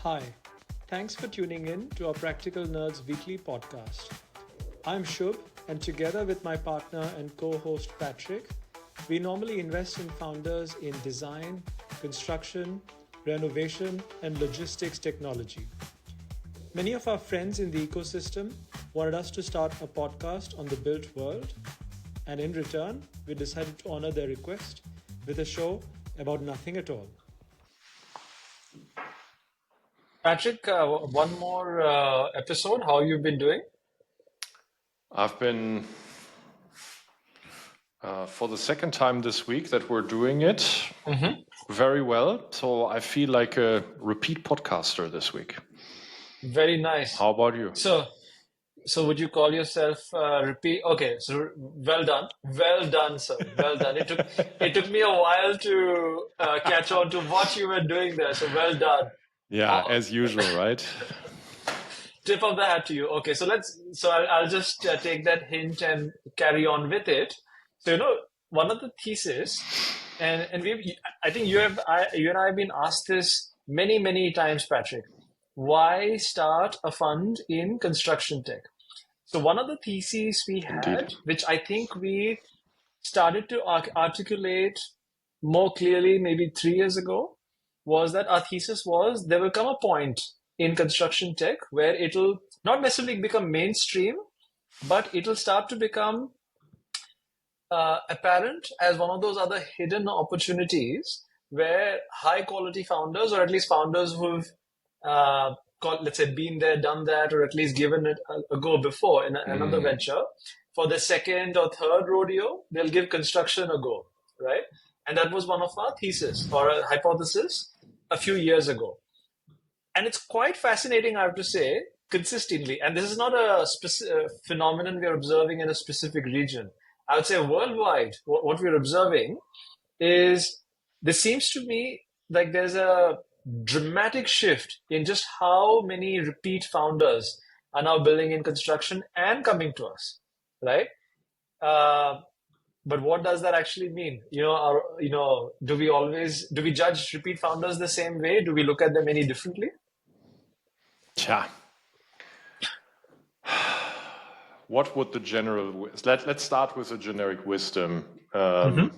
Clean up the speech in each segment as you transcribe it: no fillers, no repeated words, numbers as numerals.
Hi, thanks for tuning in to our Practical Nerds Weekly podcast. I'm Shub, and together with my partner and co-host Patric, we normally invest in founders in design, construction, renovation, and logistics technology. Many of our friends in the ecosystem wanted us to start a podcast on the built world, and in return, we decided to honor their request with a show about nothing at all. Patrick, one more episode. How you been doing? I've been, for the second time this week that we're doing it, very well. So I feel like a repeat podcaster this week. Very nice. How about you? So would you call yourself repeat? Okay, so well done, sir. Well done. It took me a while to catch on to what you were doing there. So well done. Yeah, as usual, right? Tip of the hat to you. Okay, so I'll just take that hint and carry on with it. So one of the thesis, and I think you and I have been asked this many times, Patrick. Why start a fund in construction tech? So one of the theses we had, Indeed. which I think we started to articulate more clearly maybe 3 years ago, was that our thesis was there will come a point in construction tech where it'll not necessarily become mainstream, but it'll start to become apparent as one of those other hidden opportunities where high quality founders, or at least founders who've let's say been there, done that, or at least given it a go before in another venture, for the second or third rodeo, they'll give construction a go, right? And that was one of our thesis or a hypothesis a few years ago. And it's quite fascinating, I have to say, consistently. And this is not a phenomenon we're observing in a specific region. I would say worldwide, what we're observing is there seems to me like there's a dramatic shift in just how many repeat founders are now building in construction and coming to us, right? But what does that actually mean? Do we judge repeat founders the same way? Do we look at them any differently? Yeah. What would the general... Let's start with a generic wisdom. The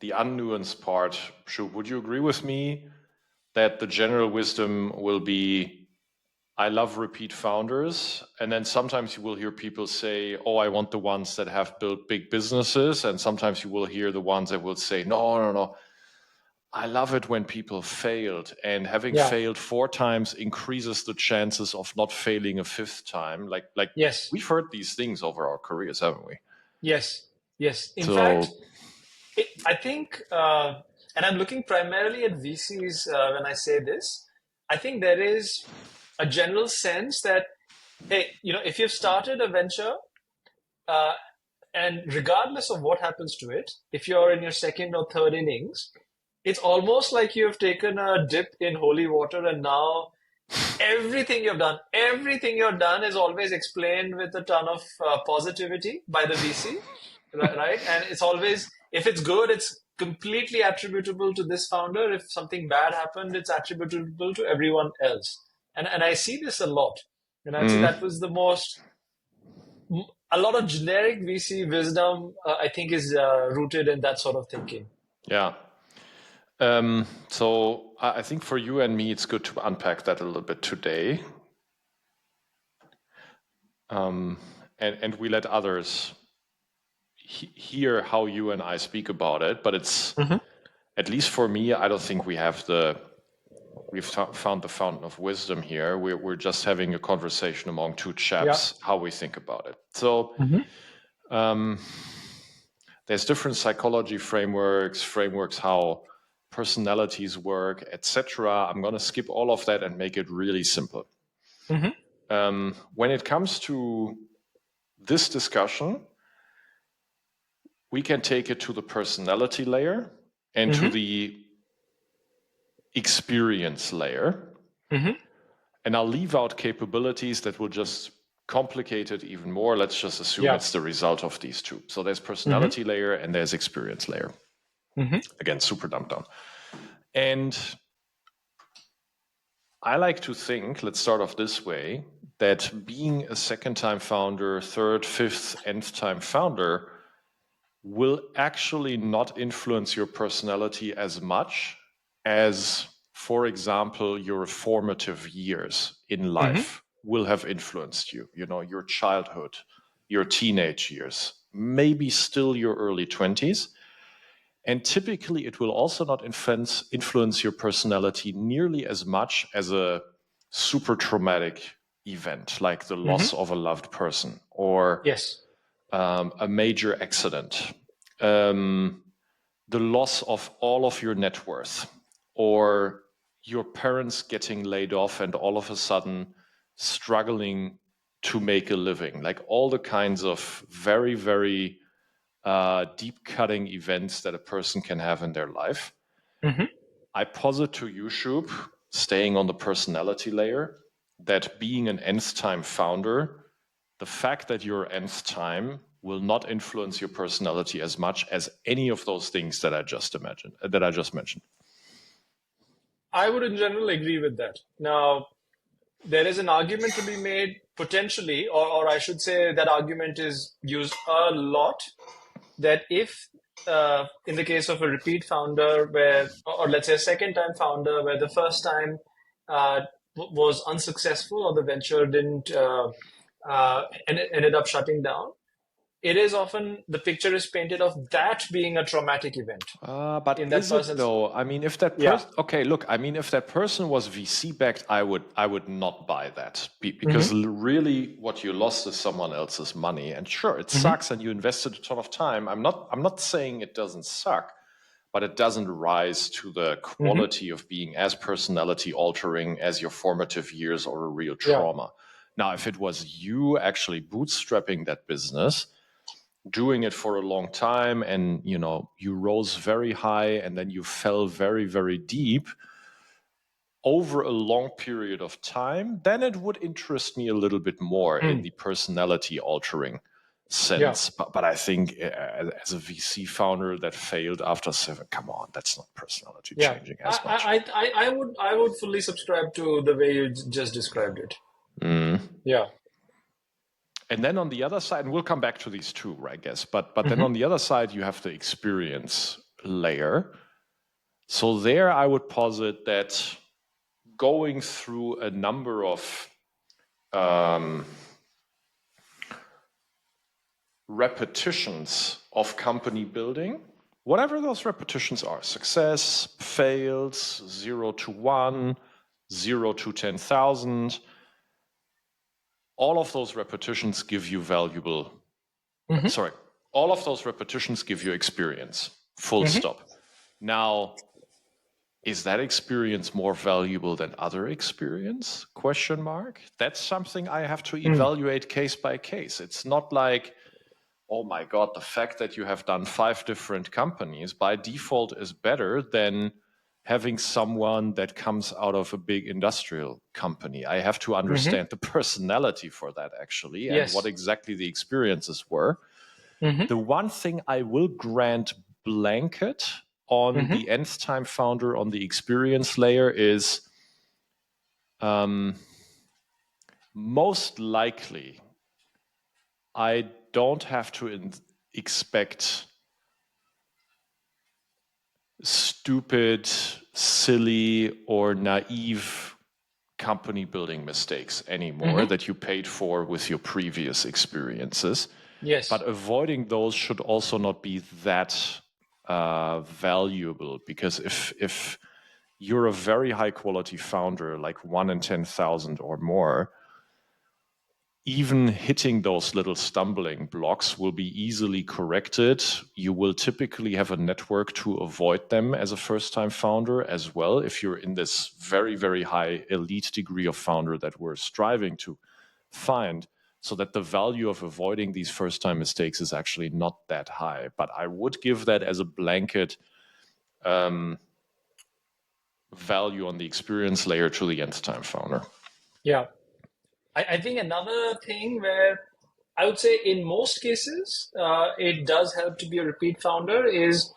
unnuanced part. Shub, would you agree with me that the general wisdom will be, I love repeat founders, and then sometimes you will hear people say, oh, I want the ones that have built big businesses, and sometimes you will hear the ones that will say, no, I love it when people failed, and having failed 4 times increases the chances of not failing a 5th time. Like Yes. We've heard these things over our careers, haven't we? Yes. In fact, I think, and I'm looking primarily at VCs when I say this, I think there is a general sense that, hey, if you've started a venture, and regardless of what happens to it, if you're in your second or third innings, it's almost like you've taken a dip in holy water, and now everything you've done is always explained with a ton of positivity by the VC, right? And it's always, if it's good, it's completely attributable to this founder. If something bad happened, it's attributable to everyone else. And I see this a lot. And I'd say that was a lot of generic VC wisdom, I think, is rooted in that sort of thinking. Yeah. So I think for you and me, it's good to unpack that a little bit today. And we let others hear how you and I speak about it. But it's, at least for me, I don't think we've found the fountain of wisdom here. We're just having a conversation among 2 chaps, how we think about it. So there's different psychology frameworks, how personalities work, etc. I'm going to skip all of that and make it really simple. When it comes to this discussion, we can take it to the personality layer and to the experience layer. And I'll leave out capabilities that will just complicate it even more. Let's just assume it's the result of these 2. So there's personality layer and there's experience layer. Again, super dumbed down. And I like to think, let's start off this way, that being a second-time founder, third, fifth, nth-time founder will actually not influence your personality as much as, for example, your formative years in life will have influenced you. You know, your childhood, your teenage years, maybe still your early 20s. And typically, it will also not influence your personality nearly as much as a super traumatic event, like the loss of a loved person or Yes. a major accident, the loss of all of your net worth, or your parents getting laid off and all of a sudden struggling to make a living, like all the kinds of very, very deep cutting events that a person can have in their life. I posit to you, Shub, staying on the personality layer, that being an nth time founder, the fact that you're nth time will not influence your personality as much as any of those things that I just mentioned. I would in general agree with that. Now, there is an argument to be made potentially, or I should say that argument is used a lot, that if in the case of a repeat founder where, or let's say a second time founder where the first time was unsuccessful or the venture didn't and it ended up shutting down, it is often the picture is painted of that being a traumatic event. But in that is it person's, though? I mean, if that person, okay, look, I mean, if that person was VC backed, I would not buy that because really, what you lost is someone else's money, and sure, it sucks, and you invested a ton of time. I'm not saying it doesn't suck, but it doesn't rise to the quality of being as personality altering as your formative years or a real trauma. Now, if it was you actually bootstrapping that business, doing it for a long time, and you rose very high and then you fell very, very deep over a long period of time, then it would interest me a little bit more in the personality altering sense. But I think as a VC founder that failed after 7, come on, that's not personality changing as much. I would fully subscribe to the way you just described it. Yeah. And then on the other side, and we'll come back to these two, I guess, but then on the other side, you have the experience layer. So there I would posit that going through a number of repetitions of company building, whatever those repetitions are, success, fails, 0 to 1, 0 to 10,000, all of those repetitions give you valuable, all of those repetitions give you experience, full stop. Now, is that experience more valuable than other experience? ? That's something I have to evaluate case by case. It's not like, oh my God, the fact that you have done 5 different companies by default is better than having someone that comes out of a big industrial company. I have to understand the personality for that actually, and what exactly the experiences were. The one thing I will grant blanket on the nth time founder on the experience layer is most likely I don't have to expect stupid, silly, or naive company building mistakes anymore that you paid for with your previous experiences. Yes. But avoiding those should also not be that valuable, because if you're a very high quality founder, like 1 in 10,000 or more, even hitting those little stumbling blocks will be easily corrected. You will typically have a network to avoid them as a first-time founder as well, if you're in this very, very high elite degree of founder that we're striving to find, so that the value of avoiding these first-time mistakes is actually not that high. But I would give that as a blanket value on the experience layer to the nth-time founder. Yeah. I think another thing where I would say in most cases, it does help to be a repeat founder is,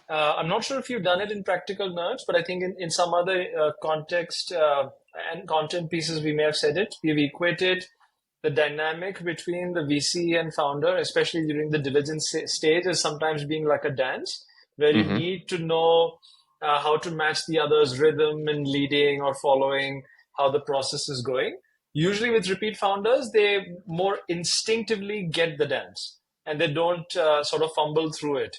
I'm not sure if you've done it in Practical Nerds, but I think in some other context, and content pieces, we may have said it, we've equated the dynamic between the VC and founder, especially during the diligence stage, as sometimes being like a dance, where you need to know how to match the other's rhythm and leading or following how the process is going. Usually with repeat founders, they more instinctively get the dance and they don't sort of fumble through it,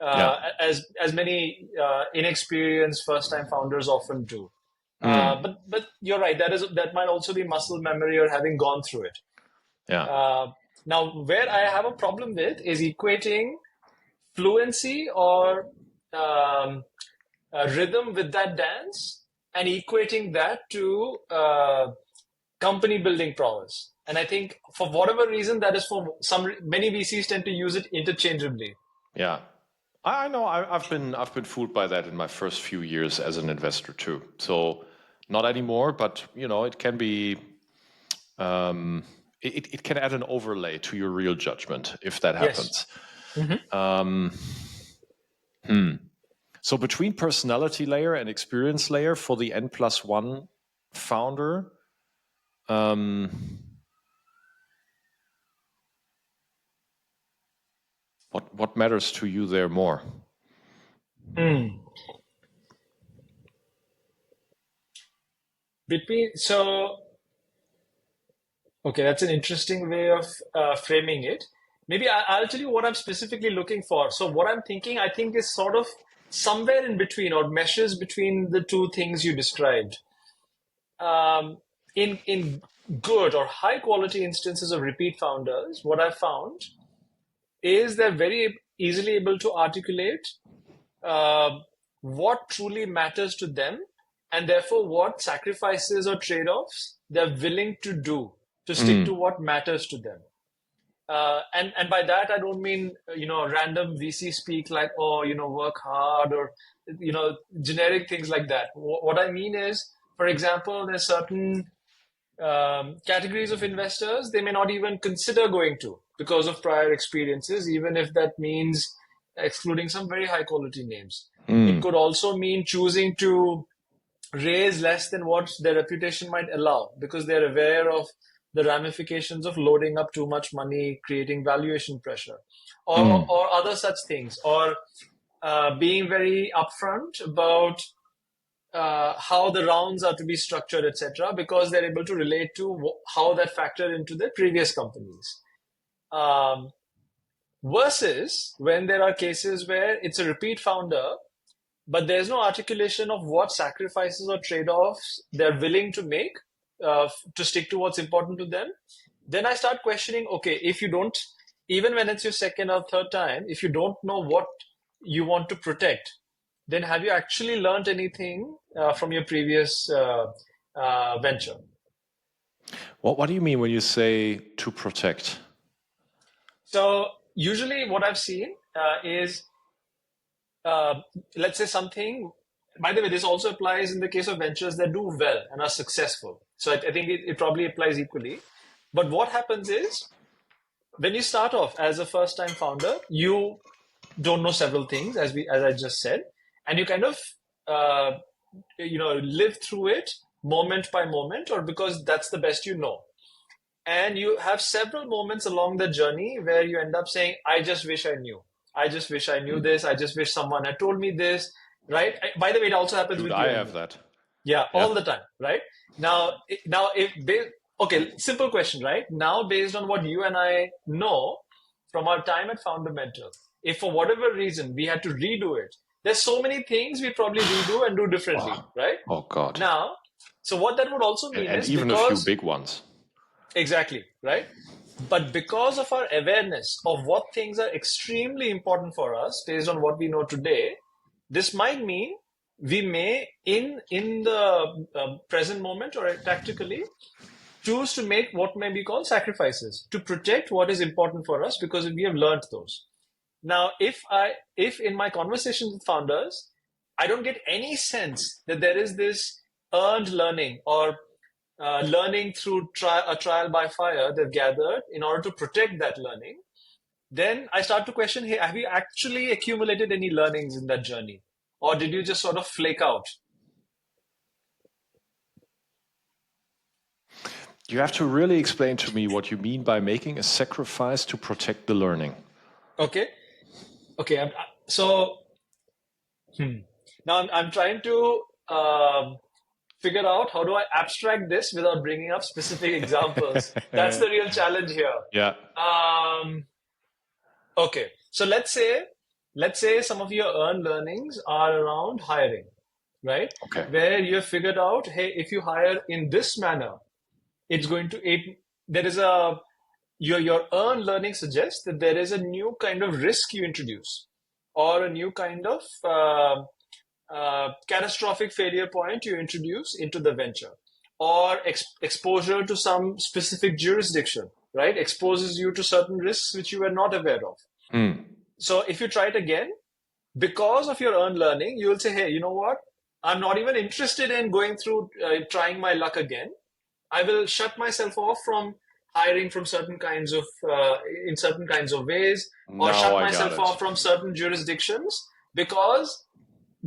as many inexperienced first-time founders often do. But you're right. That might also be muscle memory or having gone through it. Now, where I have a problem with is equating fluency or rhythm with that dance and equating that to company building prowess. And I think for whatever reason, that is for many VCs tend to use it interchangeably. Yeah. I know I've been fooled by that in my first few years as an investor too. So not anymore, but it can be, it can add an overlay to your real judgment if that happens. Yes. So between personality layer and experience layer for the N+1 founder, what matters to you there more? Okay, that's an interesting way of framing it. Maybe I'll tell you what I'm specifically looking for. So what I'm thinking, I think, is sort of somewhere in between or meshes between the two things you described. In good or high quality instances of repeat founders, what I've found is they're very easily able to articulate what truly matters to them, and therefore what sacrifices or trade-offs they're willing to do to stick to what matters to them. And by that, I don't mean, random VC speak like, work hard or, generic things like that. What I mean is, for example, there's certain categories of investors they may not even consider going to because of prior experiences, even if that means excluding some very high quality names. It could also mean choosing to raise less than what their reputation might allow because they're aware of the ramifications of loading up too much money, creating valuation pressure, or other such things, or being very upfront about how the rounds are to be structured, etc., because they're able to relate to how that factored into their previous companies. Versus when there are cases where it's a repeat founder, but there's no articulation of what sacrifices or trade-offs they're willing to make to stick to what's important to them, then I start questioning, okay, if you don't, even when it's your second or third time, if you don't know what you want to protect, then have you actually learned anything from your previous venture? What do you mean when you say to protect? So usually what I've seen is, let's say something, by the way, this also applies in the case of ventures that do well and are successful. So I think it probably applies equally. But what happens is, when you start off as a first-time founder, you don't know several things, as I just said, and you kind of live through it moment by moment, or because that's the best you know. And you have several moments along the journey where you end up saying, I just wish I knew. I just wish I knew this. I just wish someone had told me this, right? By the way, it also happens with you. I have that. Yeah, all the time, right? Okay, simple question, right? Now, based on what you and I know from our time at Fundamental, if for whatever reason we had to redo it, there's so many things we probably redo and do differently, right? Oh, God. Now, so what that would also mean is even a few big ones. Exactly, right? But because of our awareness of what things are extremely important for us, based on what we know today, this might mean we may, in the present moment or tactically, choose to make what may be called sacrifices to protect what is important for us because we have learned those. Now, if in my conversations with founders, I don't get any sense that there is this earned learning or learning through a trial by fire they've gathered in order to protect that learning, then I start to question, hey, have you actually accumulated any learnings in that journey? Or did you just sort of flake out? You have to really explain to me what you mean by making a sacrifice to protect the learning. Okay. So now I'm trying to figure out how do I abstract this without bringing up specific examples. That's the real challenge here. Yeah. Okay. So let's say some of your earned learnings are around hiring, right? Okay. Where you have figured out, hey, if you hire in this manner, it's going to there is a your earned learning suggests that there is a new kind of risk you introduce, or a new kind of catastrophic failure point you introduce into the venture, or exposure to some specific jurisdiction, right? Exposes you to certain risks which you were not aware of. So if you try it again, because of your earned learning, you will say, hey, you know what? I'm not even interested in going through trying my luck again. I will shut myself off from hiring from certain kinds of in certain kinds of ways, or Now shut I got myself it. off from certain jurisdictions, because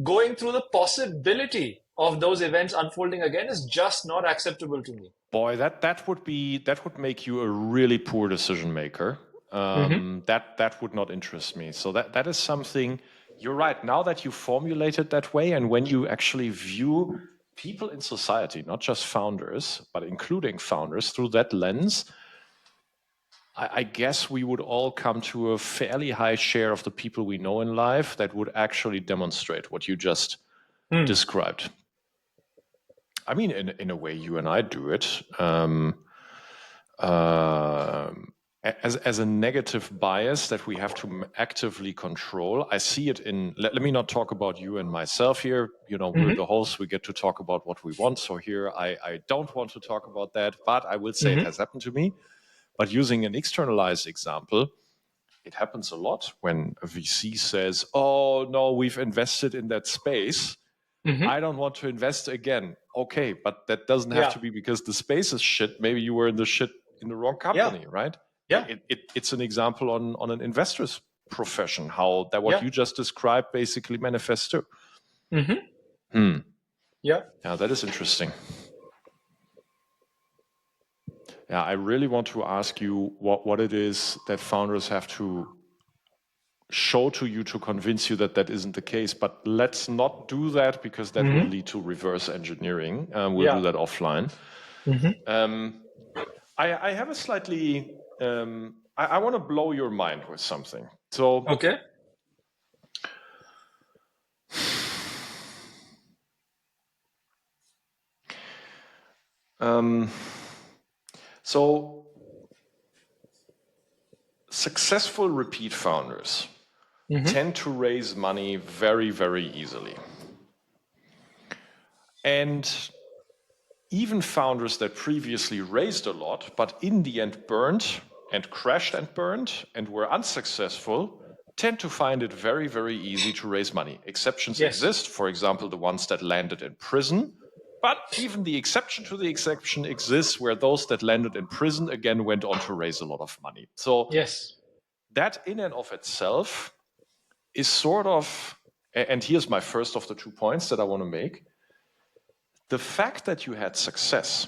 going through the possibility of those events unfolding again is just not acceptable to me. Boy, that would make you a really poor decision maker. That would not interest me. So that is something. You're right. Now that you formulate it that way, and when you actually view people in society, not just founders, but including founders through that lens, I guess we would all come to a fairly high share of the people we know in life that would actually demonstrate what you just described. I mean, in a way, you and I do it. As a negative bias that we have to actively control. I see it in, let me not talk about you and myself here. We're the hosts, we get to talk about what we want. So here, I don't want to talk about that, but I will say it has happened to me. But using an externalized example, it happens a lot when a VC says, oh, no, we've invested in that space. I don't want to invest again. Okay, but that doesn't have to be because the space is shit. Maybe you were in the wrong company, right? Yeah. It's an example on an investor's profession, how that what you just described basically manifests too. Yeah, that is interesting. Yeah, I really want to ask you what it is that founders have to show to you to convince you that isn't the case. But let's not do that, because that would lead to reverse engineering. We'll do that offline. I have a slightly... I want to blow your mind with something. So, okay. So successful repeat founders tend to raise money very, very easily. And even founders that previously raised a lot, but in the end burned and crashed and burned and were unsuccessful, tend to find it very, very easy to raise money. Exceptions exist, for example, the ones that landed in prison. But even the exception to the exception exists, where those that landed in prison again went on to raise a lot of money. So that in and of itself is sort of, and here's my first of the 2 points that I want to make. The fact that you had success,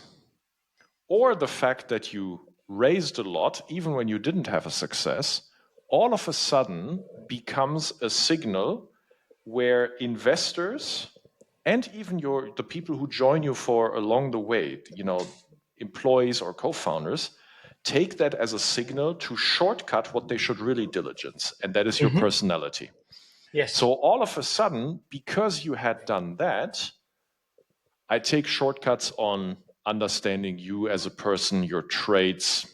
or the fact that you raised a lot even when you didn't have a success, all of a sudden becomes a signal where investors and even the people who join you for along the way, employees or co-founders, take that as a signal to shortcut what they should really diligence, and that is your personality. So all of a sudden, because you had done that, I take shortcuts on understanding you as a person, your traits,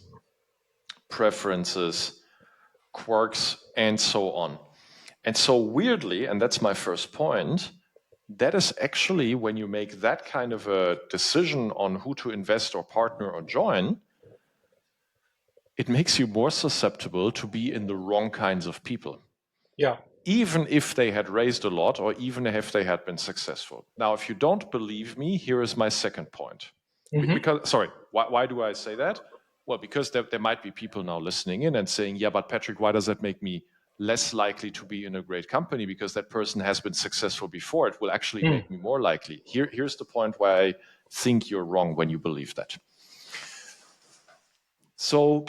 preferences, quirks, and so on. And so weirdly, and that's my first point, that is actually when you make that kind of a decision on who to invest or partner or join, it makes you more susceptible to be in the wrong kinds of people. Yeah. Even if they had raised a lot, or even if they had been successful. Now, if you don't believe me, here is my second point. Why do I say that? Well, because there might be people now listening in and saying, yeah, but Patrick, why does that make me less likely to be in a great company? Because that person has been successful before. It will actually make me more likely. Here's the point why I think you're wrong when you believe that. So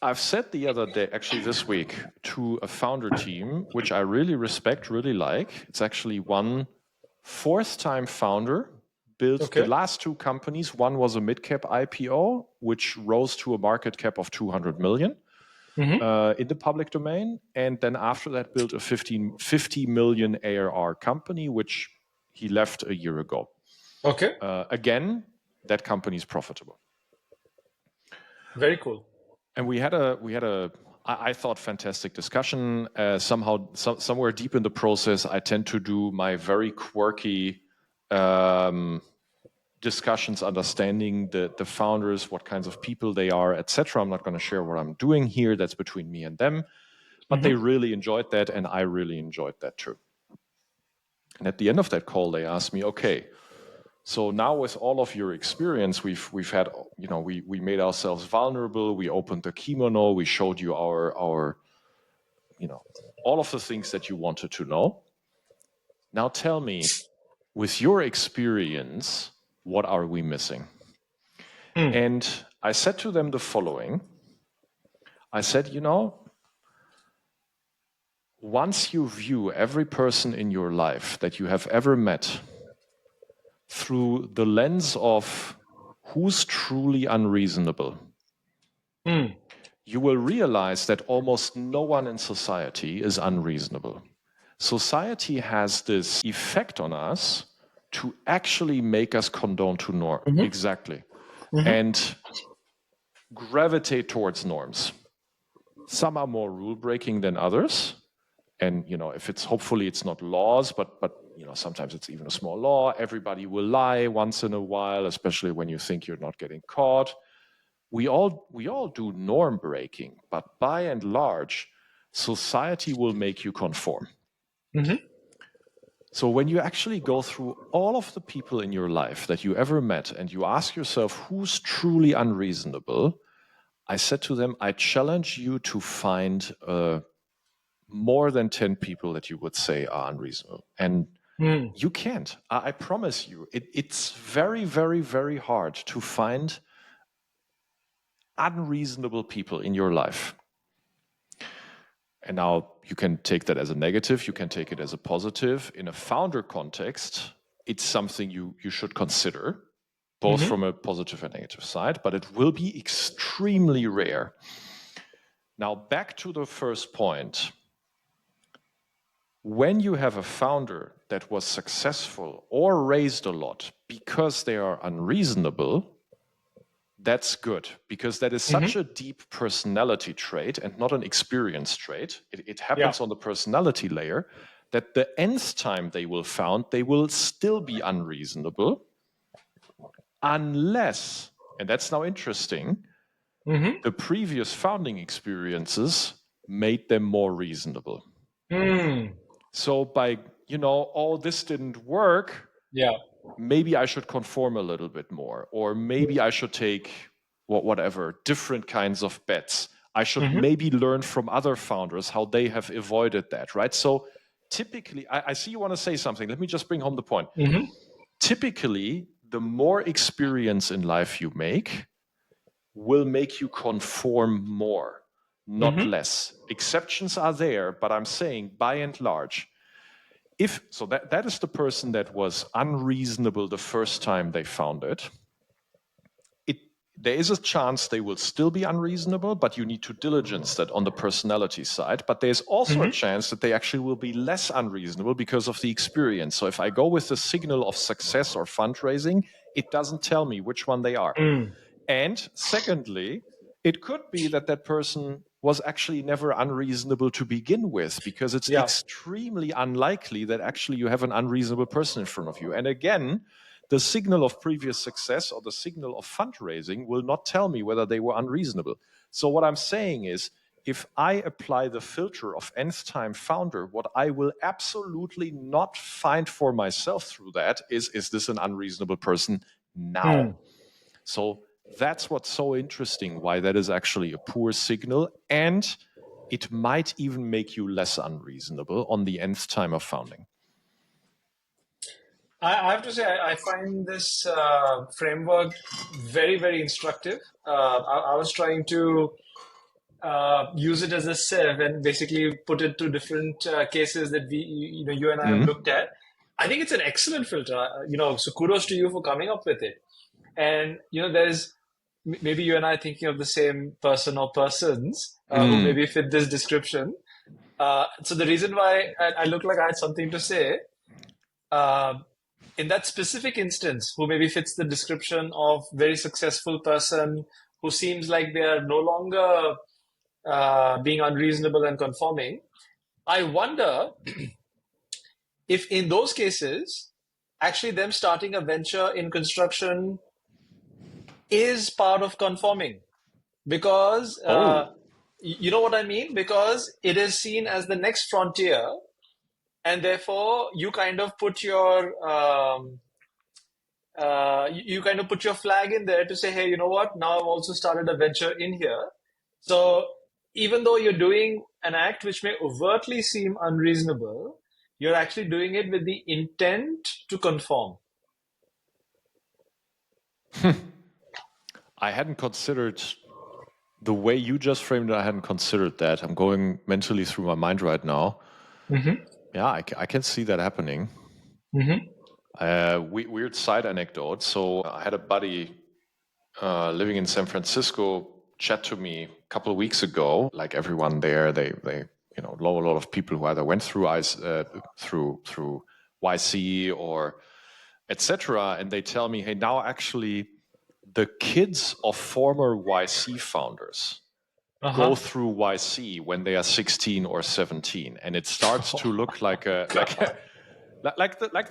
I've said the other day, actually this week, to a founder team, which I really respect, really like. It's actually one fourth-time founder, built the last two companies. One was a mid-cap IPO, which rose to a market cap of 200 million in the public domain. And then after that, built a 50 million ARR company, which he left a year ago. Okay. Again, that company is profitable. Very cool. And we had a I thought fantastic discussion. Somewhere deep in the process, I tend to do my very quirky discussions, understanding the founders, what kinds of people they are, etc. I'm not going to share what I'm doing here. That's between me and them. But they really enjoyed that, and I really enjoyed that too. And at the end of that call, they asked me, okay, so now with all of your experience, we've had, we made ourselves vulnerable. We opened the kimono. We showed you our all of the things that you wanted to know. Now tell me, with your experience, what are we missing? And I said to them the following. I said, once you view every person in your life that you have ever met through the lens of who's truly unreasonable, you will realize that almost no one in society is unreasonable. Society has this effect on us to actually make us condone to norm. Exactly. And gravitate towards norms. Some are more rule-breaking than others. And, if hopefully it's not laws, but sometimes it's even a small law. Everybody will lie once in a while, especially when you think you're not getting caught. We all do norm breaking, but by and large, society will make you conform. So when you actually go through all of the people in your life that you ever met and you ask yourself who's truly unreasonable, I said to them, I challenge you to find more than 10 people that you would say are unreasonable. And you can't. I promise you. It's very, very, very hard to find unreasonable people in your life. And now you can take that as a negative. You can take it as a positive. In a founder context, it's something you should consider, both from a positive and negative side, but it will be extremely rare. Now, back to the first point. When you have a founder that was successful or raised a lot because they are unreasonable, that's good, because that is such a deep personality trait and not an experience trait. It happens on the personality layer that the nth time they will found, they will still be unreasonable unless, and that's now interesting, the previous founding experiences made them more reasonable. So by, this didn't work, maybe I should conform a little bit more, or maybe I should take whatever, different kinds of bets. I should maybe learn from other founders how they have avoided that, right? So typically, I see you want to say something. Let me just bring home the point. Typically, the more experience in life you make will make you conform more, not less. Exceptions are there, but I'm saying by and large, that is the person that was unreasonable the first time they found it. There is a chance they will still be unreasonable, but you need to diligence that on the personality side. But there's also a chance that they actually will be less unreasonable because of the experience. So if I go with the signal of success or fundraising, it doesn't tell me which one they are. And secondly, it could be that person was actually never unreasonable to begin with, because it's extremely unlikely that actually you have an unreasonable person in front of you. And again, the signal of previous success or the signal of fundraising will not tell me whether they were unreasonable. So what I'm saying is, if I apply the filter of nth time founder, what I will absolutely not find for myself through that is this an unreasonable person now? So that's what's so interesting, why that is actually a poor signal, and it might even make you less unreasonable on the nth time of founding. I have to say, I find this framework very, very instructive. I was trying to use it as a sieve and basically put it to different cases that you and I have looked at. I think it's an excellent filter. So kudos to you for coming up with it. And there's maybe you and I are thinking of the same person or persons who maybe fit this description. So the reason why I look like I had something to say, in that specific instance, who maybe fits the description of very successful person who seems like they are no longer being unreasonable and conforming, I wonder if in those cases, actually them starting a venture in construction is part of conforming. Because, you know what I mean? Because it is seen as the next frontier, and therefore you kind of put your flag in there to say, hey, you know what? Now I've also started a venture in here. So even though you're doing an act which may overtly seem unreasonable, you're actually doing it with the intent to conform. I hadn't considered the way you just framed it. I hadn't considered that. I'm going mentally through my mind right now. Yeah, I can see that happening. Weird side anecdote. So I had a buddy living in San Francisco chat to me a couple of weeks ago. Like everyone there, they a lot of people who either went through through YC or etc. And they tell me, hey, now actually the kids of former YC founders go through YC when they are 16 or 17, and it starts to look like the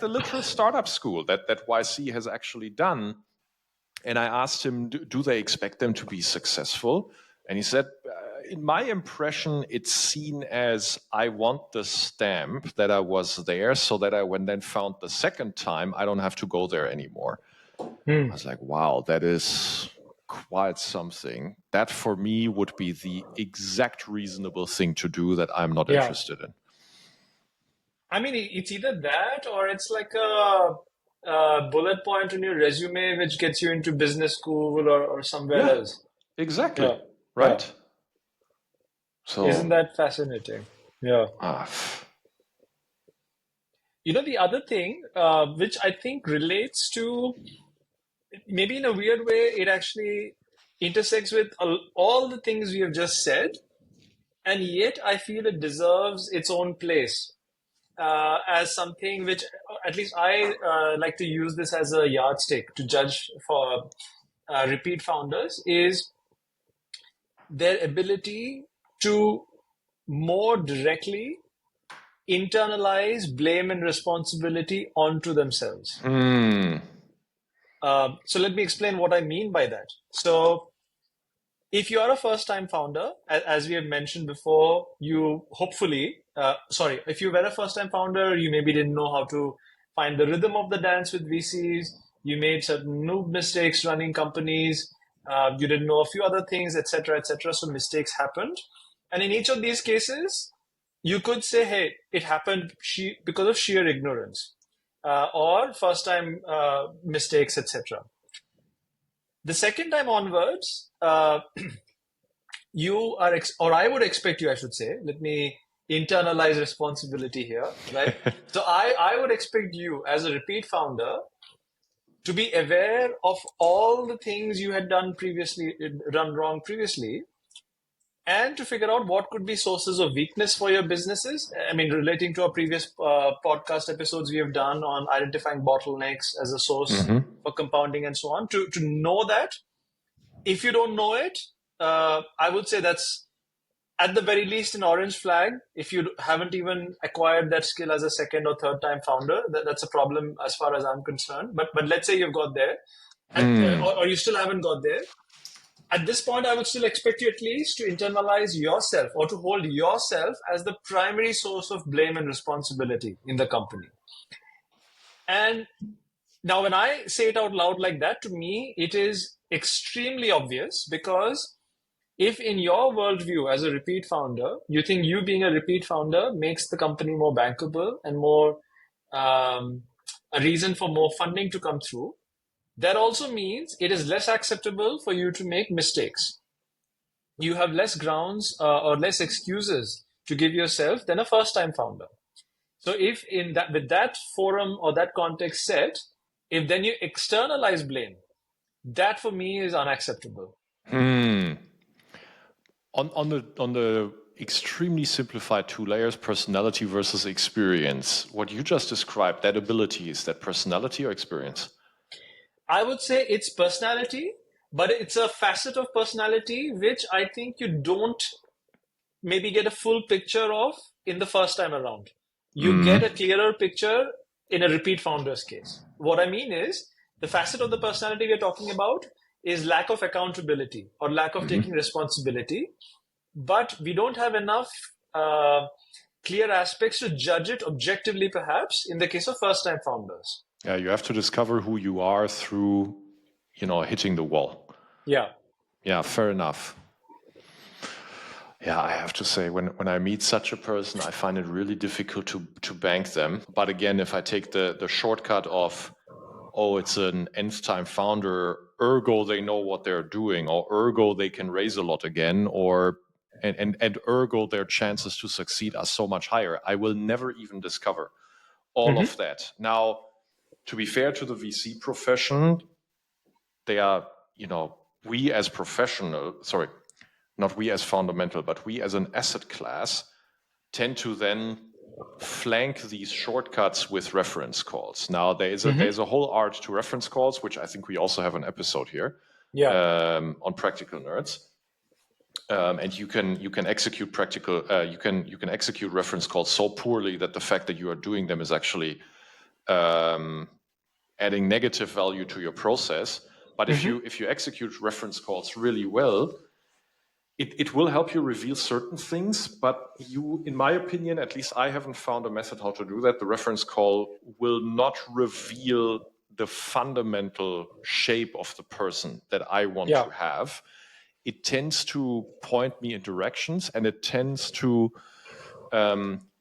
literal startup school that YC has actually done. And I asked him, do they expect them to be successful? And he said, in my impression, it's seen as I want the stamp that I was there so that I, when then found the second time, I don't have to go there anymore. I was like, wow, that is quite something. That for me would be the exact reasonable thing to do that I'm not interested in. I mean, it's either that or it's like a bullet point on your resume which gets you into business school or somewhere else. Exactly. Right? Yeah. So isn't that fascinating? Yeah. The other thing, which I think relates to, maybe in a weird way, it actually intersects with all the things we have just said, and yet I feel it deserves its own place as something which, at least I like to use this as a yardstick to judge for repeat founders, is their ability to more directly internalize blame and responsibility onto themselves. So let me explain what I mean by that. So if you are a first-time founder, as we have mentioned before, you hopefully, if you were a first-time founder, you maybe didn't know how to find the rhythm of the dance with VCs. You made certain noob mistakes running companies. You didn't know a few other things, etc., etc. So mistakes happened. And in each of these cases, you could say, hey, it happened because of sheer ignorance or first-time mistakes, etc. The second time onwards, you are, or I would expect you, I should say, let me internalize responsibility here, right? So I would expect you as a repeat founder to be aware of all the things you had done wrong previously, and to figure out what could be sources of weakness for your businesses. I mean, relating to our previous podcast episodes we have done on identifying bottlenecks as a source for compounding and so on, to know that. If you don't know it, I would say that's at the very least an orange flag. If you haven't even acquired that skill as a second or third time founder, that's a problem as far as I'm concerned. But let's say you've got there, or you still haven't got there. At this point, I would still expect you at least to internalize yourself or to hold yourself as the primary source of blame and responsibility in the company. And now when I say it out loud like that, to me, it is extremely obvious, because if in your worldview as a repeat founder, you think you being a repeat founder makes the company more bankable and more a reason for more funding to come through, that also means it is less acceptable for you to make mistakes. You have less grounds or less excuses to give yourself than a first-time founder. So if in that, with that forum or that context set, if then you externalize blame, that for me is unacceptable. On the extremely simplified 2 layers, personality versus experience, what you just described, that ability, is that personality or experience? I would say it's personality, but it's a facet of personality which I think you don't maybe get a full picture of in the first time around. You get a clearer picture in a repeat founder's case. What I mean is, the facet of the personality we're talking about is lack of accountability or lack of taking responsibility, but we don't have enough clear aspects to judge it objectively, perhaps, in the case of first-time founders. Yeah, you have to discover who you are through, hitting the wall. Yeah. Yeah, fair enough. Yeah, I have to say, when I meet such a person, I find it really difficult to bank them. But again, if I take the shortcut of, it's an nth-time founder, ergo they know what they're doing, or ergo they can raise a lot again, and ergo their chances to succeed are so much higher, I will never even discover all of that. Now, to be fair to the VC profession, they are, we as not we as fundamental, but we as an asset class tend to then flank these shortcuts with reference calls. Now, there's a whole art to reference calls, which I think we also have an episode here on Practical Nerds. And you can execute you can execute reference calls so poorly that the fact that you are doing them is actually adding negative value to your process. But if you execute reference calls really well, it will help you reveal certain things, but you, in my opinion, at least I haven't found a method how to do that. The reference call will not reveal the fundamental shape of the person that I want to have. It tends to point me in directions, and it tends to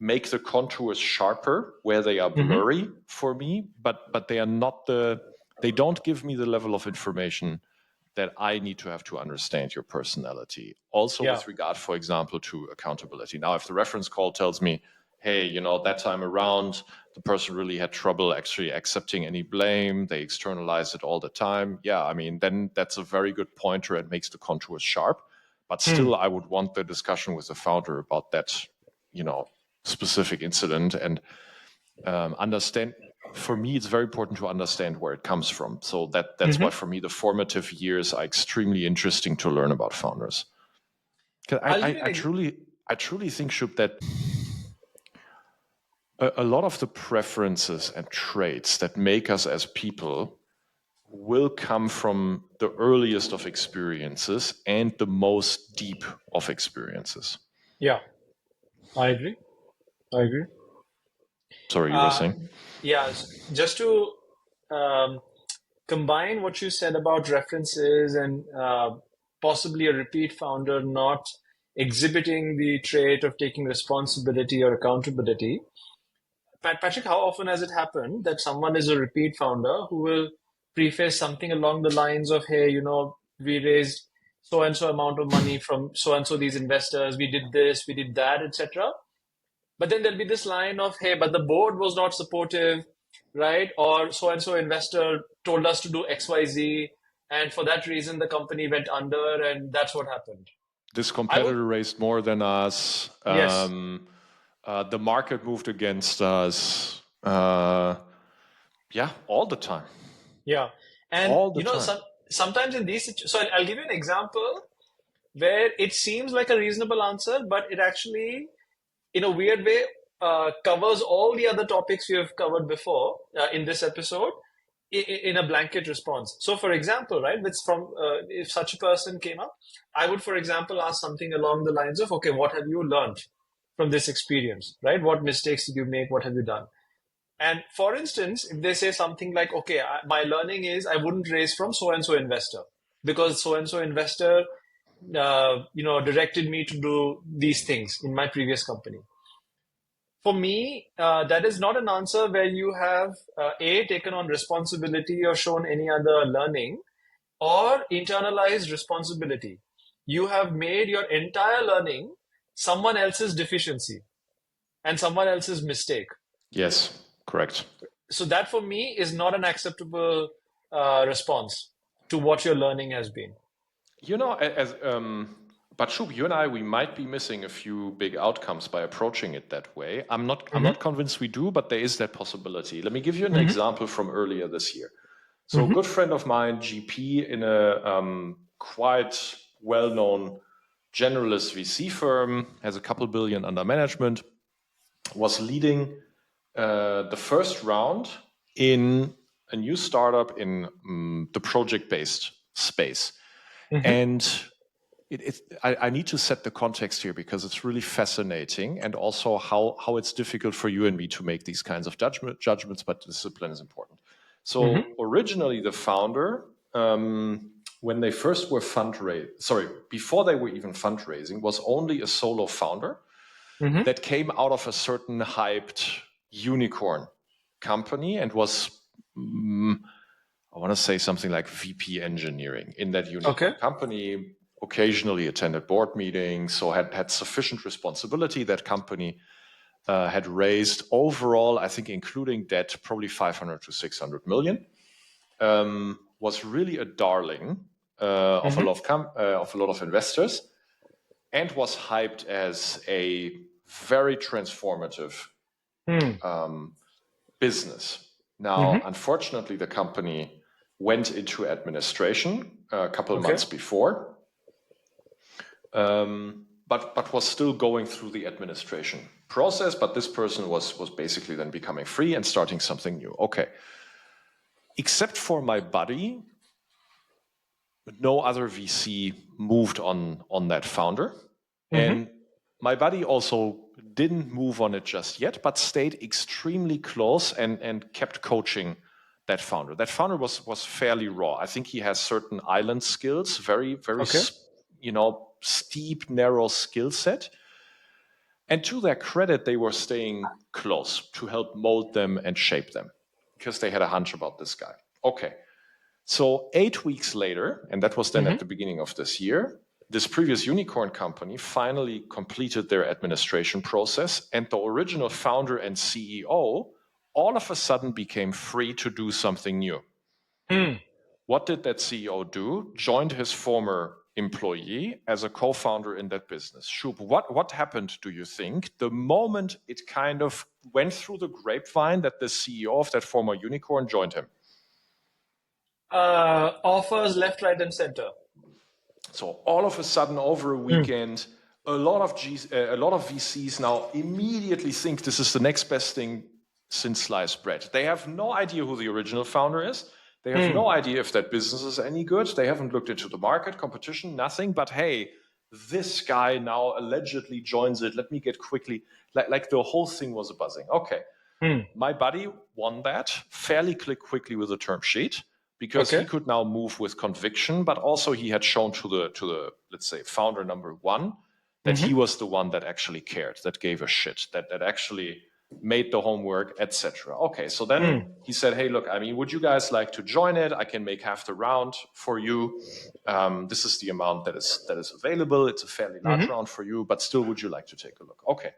make the contours sharper where they are blurry for me, but they are not they don't give me the level of information that I need to have to understand your personality. Also with regard, for example, to accountability. Now, if the reference call tells me, hey, that time around, the person really had trouble actually accepting any blame, they externalize it all the time. Yeah, I mean, then that's a very good pointer and makes the contours sharp. But still, I would want the discussion with the founder about that, specific incident and understand. For me, it's very important to understand where it comes from. So that's why, for me, the formative years are extremely interesting to learn about founders. I truly think, Shub, that a lot of the preferences and traits that make us as people will come from the earliest of experiences and the most deep of experiences. Yeah, I agree. Sorry, you were saying? Yeah, just to combine what you said about references and possibly a repeat founder not exhibiting the trait of taking responsibility or accountability. Patrick, how often has it happened that someone is a repeat founder who will preface something along the lines of, hey, we raised so-and-so amount of money from so-and-so these investors, we did this, we did that, etc. But then there'll be this line of, hey, but the board was not supportive, right? Or so-and-so investor told us to do XYZ, and for that reason, the company went under, and that's what happened. This competitor raised more than us. Yes. The market moved against us. All the time. Yeah. And, all the time. Sometimes in these situations, so I'll give you an example where it seems like a reasonable answer, but it actually, in a weird way, covers all the other topics we have covered before in this episode in a blanket response. So, for example, right, if such a person came up, I would, for example, ask something along the lines of, okay, what have you learned from this experience, right? What mistakes did you make? What have you done? And for instance, if they say something like, okay, my learning is I wouldn't raise from so-and-so investor because so-and-so investor, directed me to do these things in my previous company. for me, that is not an answer where you have taken on responsibility or shown any other learning, or internalized responsibility. You have made your entire learning someone else's deficiency and someone else's mistake. Yes, correct. So that for me is not an acceptable response to what your learning has been. But Shub, you and I, we might be missing a few big outcomes by approaching it that way. I'm not convinced we do, but there is that possibility. Let me give you an example from earlier this year. So a good friend of mine, GP, in a quite well-known generalist VC firm, has a couple billion under management, was leading the first round in a new startup in the project-based space. And I need to set the context here because it's really fascinating, and also how it's difficult for you and me to make these kinds of judgments, but discipline is important. So originally the founder, when they first were before they were even fundraising, was only a solo founder that came out of a certain hyped unicorn company and was, I want to say something like VP engineering in that unicorn company, occasionally attended board meetings, so had sufficient responsibility. That company had raised overall, I think including debt, probably 500 to 600 million. Was really a darling of a lot of investors, and was hyped as a very transformative business. Now, unfortunately, the company went into administration a couple of months before, but was still going through the administration process. But this person was basically then becoming free and starting something new. Okay. Except for my buddy, no other VC moved on that founder. And my buddy also didn't move on it just yet, but stayed extremely close and kept coaching that founder. That founder was fairly raw. I think he has certain island skills, very, very, steep, narrow skill set. And to their credit, they were staying close to help mold them and shape them because they had a hunch about this guy. Okay. So 8 weeks later, and that was then at the beginning of this year, this previous unicorn company finally completed their administration process, and the original founder and CEO all of a sudden became free to do something new. What did that CEO do? Joined his former employee as a co-founder in that business. Shub, what happened, do you think, the moment it kind of went through the grapevine that the CEO of that former unicorn joined him? Offers left, right, and center. So all of a sudden, over a weekend, a lot of VCs now immediately think this is the next best thing since sliced bread. They have no idea who the original founder is. They have no idea if that business is any good. They haven't looked into the market, competition, nothing. But hey, this guy now allegedly joins it. Let me get quickly. Like the whole thing was a buzzing. Okay. My buddy won that fairly quickly with a term sheet, because he could now move with conviction, but also he had shown to the let's say founder number one that he was the one that actually cared, that gave a shit, that actually made the homework, etc. Okay, so then he said, hey, look, I mean, would you guys like to join it? I can make half the round for you. This is the amount that is available. It's a fairly large round for you, but still, would you like to take a look? Okay,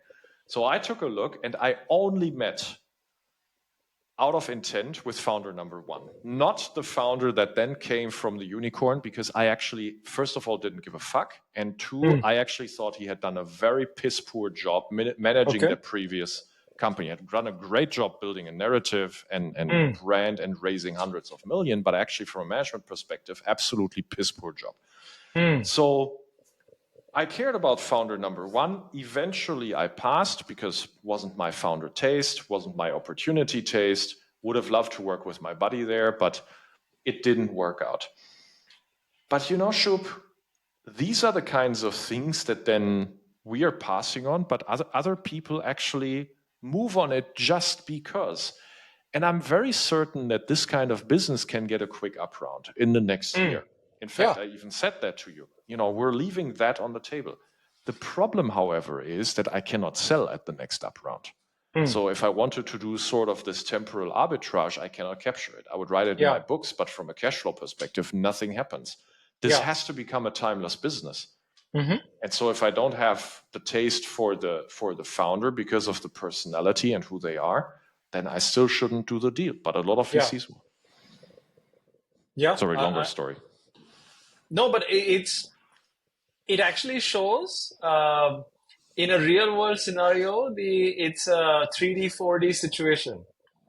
so I took a look, and I only met out of intent with founder number one, not the founder that then came from the unicorn, because I actually, first of all, didn't give a fuck. And two, I actually thought he had done a very piss poor job managing the previous company. He had done a great job building a narrative and brand and raising hundreds of millions, but actually from a management perspective, absolutely piss poor job. So I cared about founder number one. Eventually I passed because it wasn't my founder taste, wasn't my opportunity taste. Would have loved to work with my buddy there, but it didn't work out. But you know, Shub, these are the kinds of things that then we are passing on, but other people actually move on it just because. And I'm very certain that this kind of business can get a quick up round in the next year. In fact, I even said that to you. You know, we're leaving that on the table. The problem, however, is that I cannot sell at the next up round. So if I wanted to do sort of this temporal arbitrage, I cannot capture it. I would write it in my books, but from a cash flow perspective, nothing happens. This has to become a timeless business. And so if I don't have the taste for the founder because of the personality and who they are, then I still shouldn't do the deal. But a lot of VCs will. Yeah. Sorry, longer story. No, but it actually shows in a real world scenario, it's a 3D, 4D situation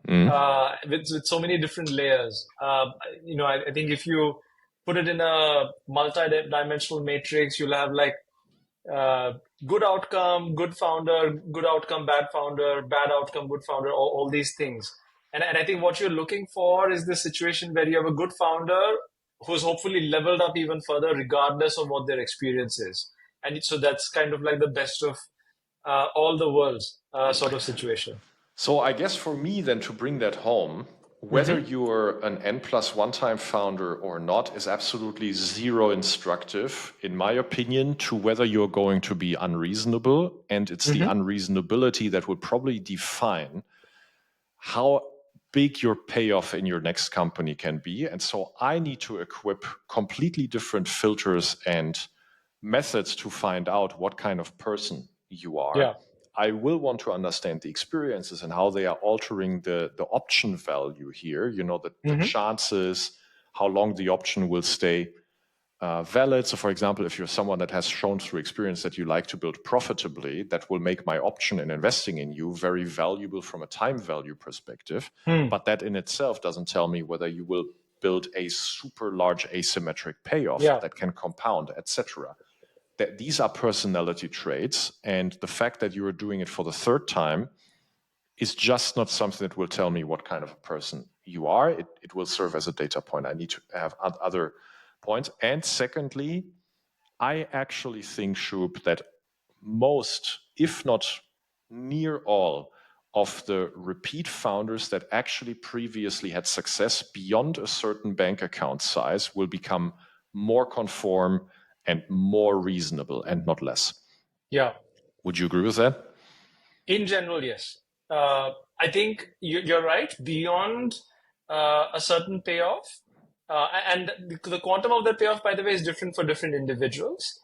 with so many different layers. I think if you put it in a multi-dimensional matrix, you'll have like good outcome, good founder, good outcome, bad founder, bad outcome, good founder, all these things. And I think what you're looking for is the situation where you have a good founder who's hopefully leveled up even further, regardless of what their experience is. And so that's kind of like the best of all the worlds sort of situation. So I guess for me then to bring that home, whether you're an N+1 time founder or not is absolutely zero instructive, in my opinion, to whether you're going to be unreasonable. And it's the unreasonability that would probably define how big your payoff in your next company can be. And so I need to equip completely different filters and methods to find out what kind of person you are. Yeah. I will want to understand the experiences and how they are altering the option value here, the chances, how long the option will stay valid. So for example, if you're someone that has shown through experience that you like to build profitably, that will make my option in investing in you very valuable from a time value perspective. But that in itself doesn't tell me whether you will build a super large asymmetric payoff that can compound, etc. That these are personality traits, and the fact that you are doing it for the third time is just not something that will tell me what kind of a person you are. It will serve as a data point. I need to have other points. And secondly, I actually think, Shub, that most, if not near all, of the repeat founders that actually previously had success beyond a certain bank account size will become more conform and more reasonable and not less. Yeah. Would you agree with that? In general, yes. I think you're right. Beyond a certain payoff, and the quantum of that payoff, by the way, is different for different individuals.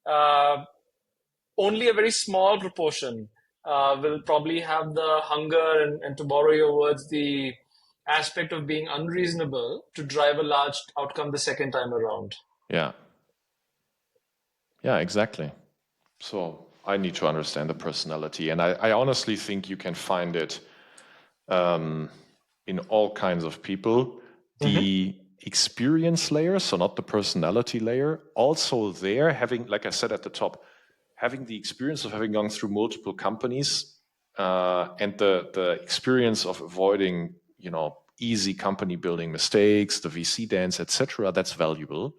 Only a very small proportion will probably have the hunger and to borrow your words, the aspect of being unreasonable to drive a large outcome the second time around. Yeah. Yeah, exactly. So I need to understand the personality. And I honestly think you can find it in all kinds of people. The experience layer, so not the personality layer, also there having, like I said at the top, having the experience of having gone through multiple companies and the experience of avoiding, easy company building mistakes, the VC dance, etc. That's valuable,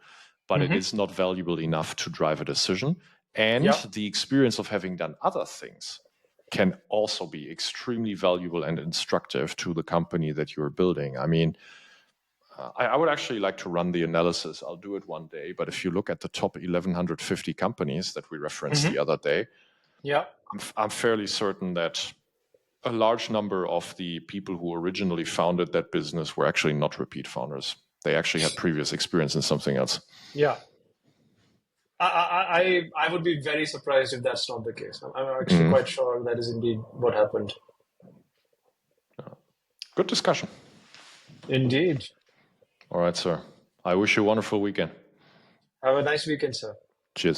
but it is not valuable enough to drive a decision. And the experience of having done other things can also be extremely valuable and instructive to the company that you're building. I mean, I would actually like to run the analysis. I'll do it one day. But if you look at the top 1,150 companies that we referenced the other day, I'm fairly certain that a large number of the people who originally founded that business were actually not repeat founders. They actually had previous experience in something else. Yeah. I would be very surprised if that's not the case. I'm actually quite sure that is indeed what happened. Good discussion. Indeed. All right, sir. I wish you a wonderful weekend. Have a nice weekend, sir. Cheers.